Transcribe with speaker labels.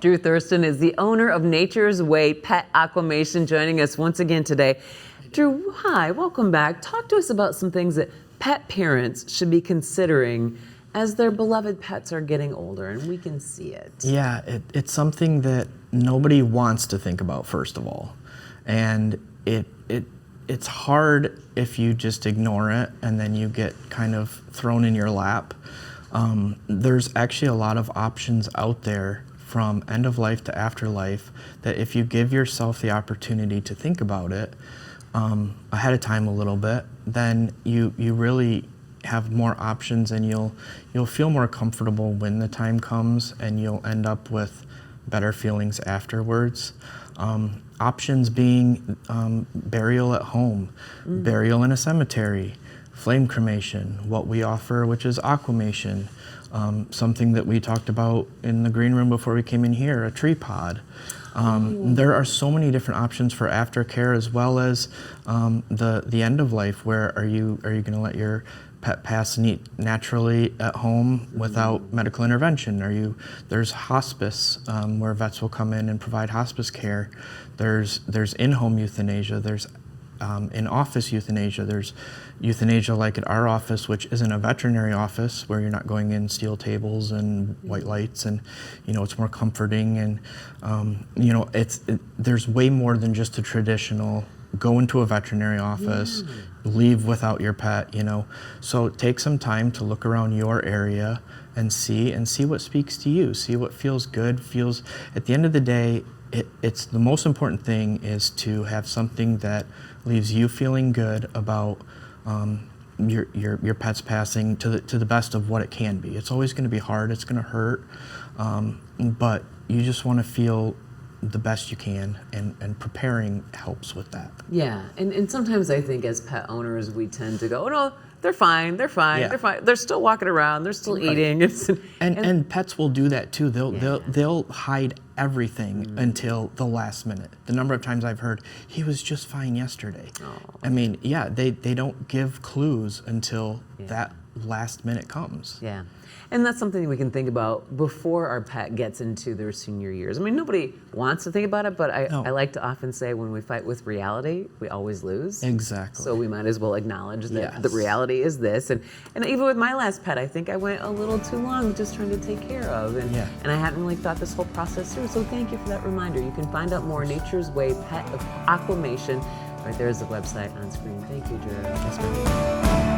Speaker 1: Drew Thurston is the owner of Nature's Way Pet Aquamation, joining us once again today. Drew, hi, welcome back. Talk to us about some things that pet parents should be considering as their beloved pets are getting older, and we can see it.
Speaker 2: Yeah, it's something that nobody wants to think about, first of all. And it's hard if you just ignore it and then you get kind of thrown in your lap. There's actually a lot of options out there from end of life to afterlife that if you give yourself the opportunity to think about it ahead of time a little bit, then you really have more options, and you'll feel more comfortable when the time comes, and you'll end up with better feelings afterwards. Options being burial at home, burial in a cemetery, flame cremation, what we offer, which is aquamation, something that we talked about in the green room before we came in here, a tree pod. There are so many different options for aftercare, as well as the end of life. Where are you going to let your pet pass naturally at home without medical intervention? There's hospice, where vets will come in and provide hospice care. There's in-home euthanasia. There's in-office euthanasia. There's euthanasia like at our office, which isn't a veterinary office, where you're not going in steel tables and white lights, and it's more comforting, and there's way more than just a traditional go into a veterinary office, leave without your pet, So take some time to look around your area and see what speaks to you, see what feels good, at the end of the day, it's the most important thing is to have something that leaves you feeling good about your pet's passing to the best of what it can be. It's always going to be hard, it's going to hurt, but you just want to feel the best you can, and preparing helps with that.
Speaker 1: Yeah, and sometimes I think as pet owners we tend to go, oh no, they're fine, they're fine. They're still walking around, they're still eating.
Speaker 2: And pets will do that too. They'll hide everything until the last minute. The number of times I've heard, he was just fine yesterday. I mean, they don't give clues until that last minute comes.
Speaker 1: Yeah. And that's something we can think about before our pet gets into their senior years. I mean, nobody wants to think about it, but I like to often say when we fight with reality, we always lose.
Speaker 2: Exactly.
Speaker 1: So we might as well acknowledge that the reality is this. And even with my last pet, I think I went a little too long just trying to take care of. And I hadn't really thought this whole process through. So thank you for that reminder. You can find out more Nature's Way Pet Aquamation. Right there is the website on screen. Thank you, Drew.
Speaker 2: Yes, ma'am.